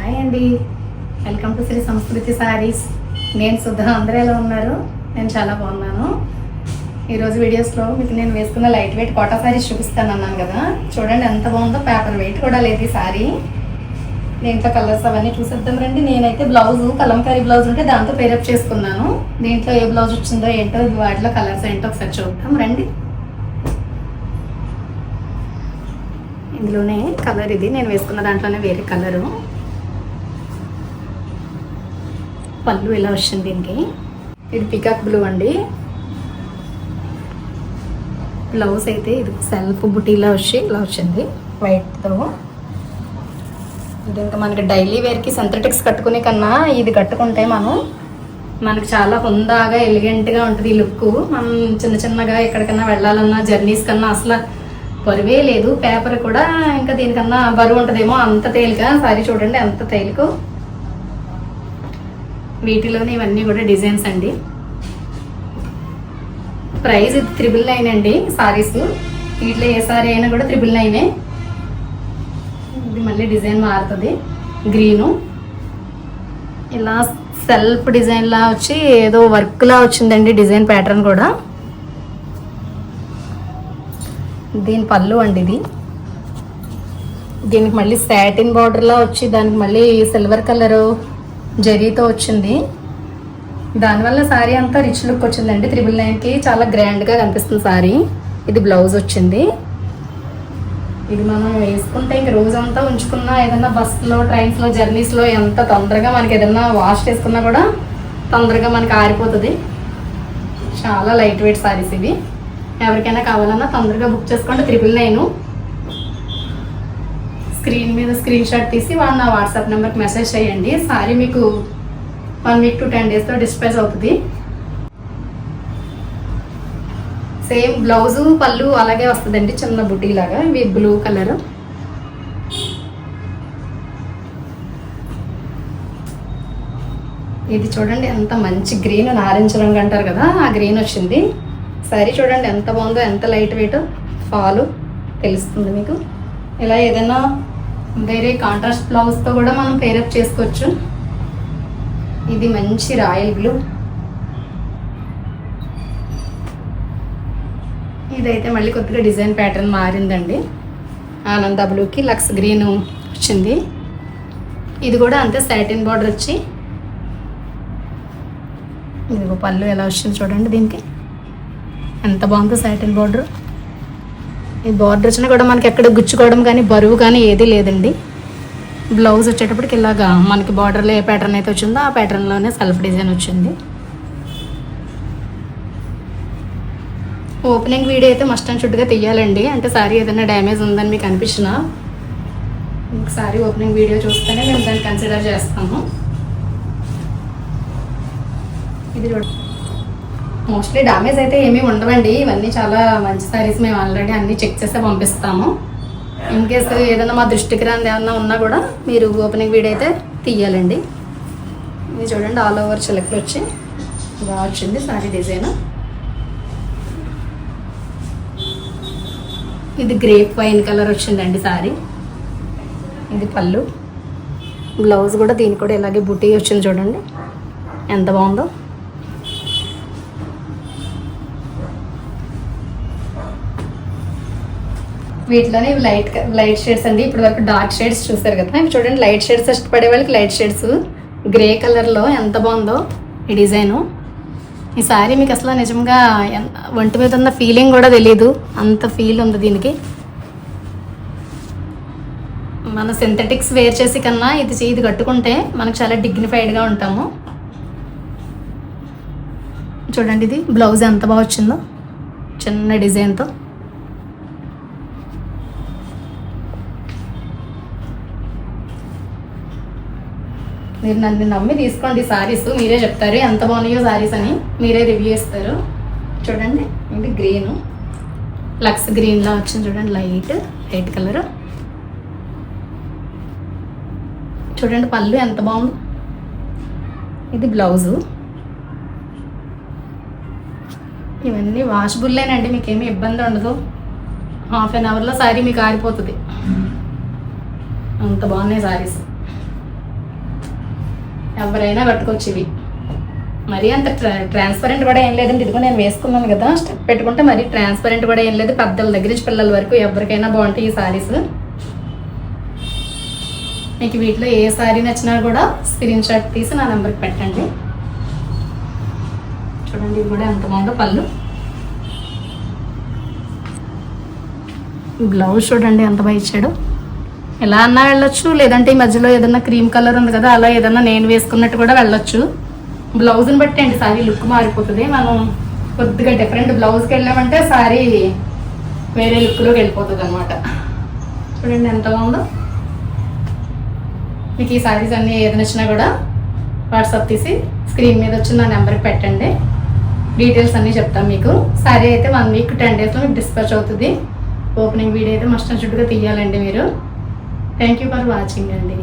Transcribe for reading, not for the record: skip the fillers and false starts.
Hi అండి, welcome to Shri సంస్కృతి సారీస్. నేను సుధా. అందరూ ఎలా ఉన్నారు? నేను చాలా బాగున్నాను. ఈరోజు వీడియోస్లో మీకు నేను వేసుకున్న లైట్ వెయిట్ కోటా సారీస్ చూపిస్తాను అన్నాను కదా. చూడండి ఎంత బాగుందో, పేపర్ వెయిట్ కూడా లేదు ఈ సారీ. దీంట్లో కలర్స్ అవన్నీ చూసేద్దాం రండి. నేనైతే బ్లౌజ్ కలంకారీ బ్లౌజ్ ఉంటే దాంతో పేరప్ చేసుకున్నాను. దీంట్లో ఏ బ్లౌజ్ వచ్చిందో ఏంటో, వాటిలో కలర్స్ ఏంటో ఒకసారి చూద్దాం రండి. ఇందులోనే కలర్ ఇది, నేను వేసుకున్న దాంట్లోనే వేరే కలరు. పళ్ళు ఇలా వచ్చింది దీనికి. ఇది పికాక్ బ్లూ అండి. బ్లౌజ్ అయితే ఇది సెల్ఫ్ బుటీలా వచ్చి ఇలా వచ్చింది వైట్తో. ఇది ఇంకా మనకి డైలీ వేర్కి సింథటిక్స్ కట్టుకునే కన్నా ఇది కట్టుకుంటే మనకు చాలా హుందాగా ఎలిగెంట్గా ఉంటుంది ఈ లుక్. మనం చిన్న చిన్నగా ఎక్కడికన్నా వెళ్ళాలన్నా జర్నీస్ కన్నా అసలు బరువే లేదు. పేపర్ కూడా ఇంకా దీనికన్నా బరువు ఉంటుందేమో, అంత తేలిక. సారీ చూడండి ఎంత తేలిక. వీటిలోనే ఇవన్నీ కూడా డిజైన్స్ అండి. ప్రైస్ ఇది 999 అండి సారీస్. వీటిలో ఏ సారీ అయినా కూడా 999. ఇది మళ్ళీ డిజైన్ మారుతుంది. గ్రీను ఇలా సెల్ఫ్ డిజైన్లా వచ్చి ఏదో వర్క్లా వచ్చిందండి డిజైన్ ప్యాటర్న్ కూడా. దీని పళ్ళు అండి ఇది. దీనికి మళ్ళీ సాటిన్ బార్డర్లా వచ్చి దానికి మళ్ళీ సిల్వర్ కలరు జరీతో వచ్చింది. దానివల్ల శారీ అంతా రిచ్ లుక్ వచ్చిందండి. 999కి చాలా గ్రాండ్గా కనిపిస్తుంది శారీ. ఇది బ్లౌజ్ వచ్చింది. ఇది మనం వేసుకుంటే ఇంక రోజంతా ఉంచుకున్నా, ఏదైనా బస్సులో ట్రైన్స్లో జర్నీస్లో ఎంత తొందరగా మనకి ఏదైనా వాష్ చేసుకున్నా కూడా తొందరగా మనకి ఆరిపోతుంది. చాలా లైట్ వెయిట్ శారీస్ ఇవి. ఎవరికైనా కావాలన్నా తొందరగా బుక్ చేసుకోండి. 999. స్క్రీన్ మీద స్క్రీన్ షాట్ తీసి నా వాట్సాప్ నెంబర్కి మెసేజ్ చేయండి. సారీ మీకు 1 వీక్ to 10 డేస్తో డిస్పాచ్ అవుతుంది. సేమ్ బ్లౌజు పళ్ళు అలాగే వస్తుందండి, చిన్న బుటీ లాగా. ఇవి బ్లూ కలర్. ఇది చూడండి ఎంత మంచి గ్రీన్, నారింజ రంగు అంటారు కదా, ఆ గ్రీన్ వచ్చింది. సారీ చూడండి ఎంత బాగుందో, ఎంత లైట్ వెయిట్. ఫాలు తెలుస్తుంది మీకు. ఇలా ఏదైనా వేరే కాంట్రాస్ట్ బ్లౌజ్తో కూడా మనం పేరప్ చేసుకోవచ్చు. ఇది మంచి రాయల్ బ్లూ. ఇదైతే మళ్ళీ కొద్దిగా డిజైన్ ప్యాటర్న్ మారిందండి. ఆనంద బ్లూకి లక్స్ గ్రీన్ వచ్చింది. ఇది కూడా అంతే, సాటిన్ బార్డర్ వచ్చి. ఇది పళ్ళు ఎలా వచ్చింది చూడండి. దీనికి ఎంత బాగుందో సాటిన్ బార్డర్. ఈ బార్డర్ వచ్చినా కూడా మనకి ఎక్కడ గుచ్చుకోవడం కానీ బరువు కానీ ఏది లేదండి. బ్లౌజ్ వచ్చేటప్పటికి ఇలాగా మనకి బార్డర్లో ఏ ప్యాటర్న్ అయితే వచ్చిందో ఆ ప్యాటర్న్లోనే సెల్ఫ్ డిజైన్ వచ్చింది. ఓపెనింగ్ వీడియో అయితే మస్ట్ అండ్ షుడ్గా తీయాలండి. అంటే సారీ ఏదైనా డ్యామేజ్ ఉందని మీకు అనిపించినా సారీ ఓపెనింగ్ వీడియో చూస్తేనే మేము దాన్ని కన్సిడర్ చేస్తాము. ఇది మోస్ట్లీ డ్యామేజ్ అయితే ఏమీ ఉండవండి. ఇవన్నీ చాలా మంచి సారీస్. మేము ఆల్రెడీ అన్నీ చెక్ చేస్తే పంపిస్తాము. ఇన్ కేస్ ఏదైనా మా దృష్టికి రాని ఏమన్నా ఉన్నా కూడా మీరు ఓపెనింగ్ వీడియో అయితే తీయాలండి. ఇది చూడండి ఆల్ ఓవర్ చిలకలు వచ్చి బాగా వచ్చింది సారీ డిజైన్. ఇది గ్రేప్ వైన్ కలర్ వచ్చిందండి సారీ. ఇది పళ్ళు. బ్లౌజ్ కూడా దీనికి కూడా ఇలాగే బుటీ వచ్చింది చూడండి ఎంత బాగుందో. వీటిలోనే ఇవి లైట్ షేడ్స్ అండి. ఇప్పుడు వరకు డార్క్ షేడ్స్ చూసారు కదా, ఇవి చూడండి లైట్ షేడ్స్ ఇష్టపడే వాళ్ళకి లైట్ షేడ్స్. గ్రే కలర్లో ఎంత బాగుందో ఈ డిజైను. ఈ సారీ మీకు అసలు నిజంగా ఒంటి మీద ఉన్న ఫీలింగ్ కూడా తెలీదు, అంత ఫీల్ ఉంది దీనికి. మన సింథటిక్స్ వేర్ చేసి కన్నా ఇది కట్టుకుంటే మనకు చాలా డిగ్నిఫైడ్గా ఉంటాము. చూడండి ఇది బ్లౌజ్ ఎంత బాగా వచ్చిందో చిన్న డిజైన్తో. మీరు నన్ను నమ్మి తీసుకోండి సారీస్. మీరే చెప్తారు ఎంత బాగున్నాయో సారీస్ అని, మీరే రివ్యూ ఇస్తారు. చూడండి ఇది గ్రీను, లక్స్ గ్రీన్లా వచ్చింది చూడండి, లైట్ కలర్. చూడండి పళ్ళు ఎంత బాగుంది. ఇది బ్లౌజు. ఇవన్నీ వాషబుల్లేనండి, మీకేమీ ఇబ్బంది ఉండదు. హాఫ్ అన్ అవర్లో సారీ మీకు ఆరిపోతుంది. అంత బాగున్నాయి సారీస్. ఎవరైనా కట్టుకోవచ్చు ఇవి. మరీ అంత ట్రాన్స్పరెంట్ కూడా ఏం లేదండి. ఇదిగో నేను వేసుకున్నాను కదా, స్టెప్ పెట్టుకుంటే మరీ ట్రాన్స్పరెంట్ కూడా ఏం లేదు. పెద్దల దగ్గర నుంచి పిల్లల వరకు ఎవరికైనా బాగుంటాయి ఈ సారీస్. మీకు వీటిలో ఏ సారీ నచ్చినా కూడా స్క్రీన్ షాట్ తీసి నా నెంబర్కి పెట్టండి. చూడండి ఇది కూడా ఎంత బాగుందో పళ్ళు. బ్లౌజ్ చూడండి ఎంత బాగా ఇచ్చాడు. ఎలా అన్నా వెళ్ళొచ్చు, లేదంటే ఈ మధ్యలో ఏదన్నా క్రీమ్ కలర్ ఉంది కదా, అలా ఏదన్నా నేను వేసుకున్నట్టు కూడా వెళ్ళొచ్చు. బ్లౌజ్ని బట్టి అండి సారీ లుక్ మారిపోతుంది. మనం కొద్దిగా డిఫరెంట్ బ్లౌజ్కి వెళ్ళామంటే సారీ వేరే లుక్లోకి వెళ్ళిపోతుంది అనమాట. చూడండి ఎంత బాగుందో. మీకు ఈ సారీస్ అన్నీ ఏది నచ్చినా కూడా వాట్సాప్ తీసి స్క్రీన్ మీద వచ్చి నా నెంబర్కి పెట్టండి. డీటెయిల్స్ అన్నీ చెప్తాను మీకు. సారీ అయితే 1 వీక్ 10 డేస్లో మీకు డిస్పాచ్ అవుతుంది. ఓపెనింగ్ వీడియో అయితే మస్ట్ చుట్టుగా తీయాలండి మీరు. థ్యాంక్ యూ ఫర్ వాచింగ్ అండి.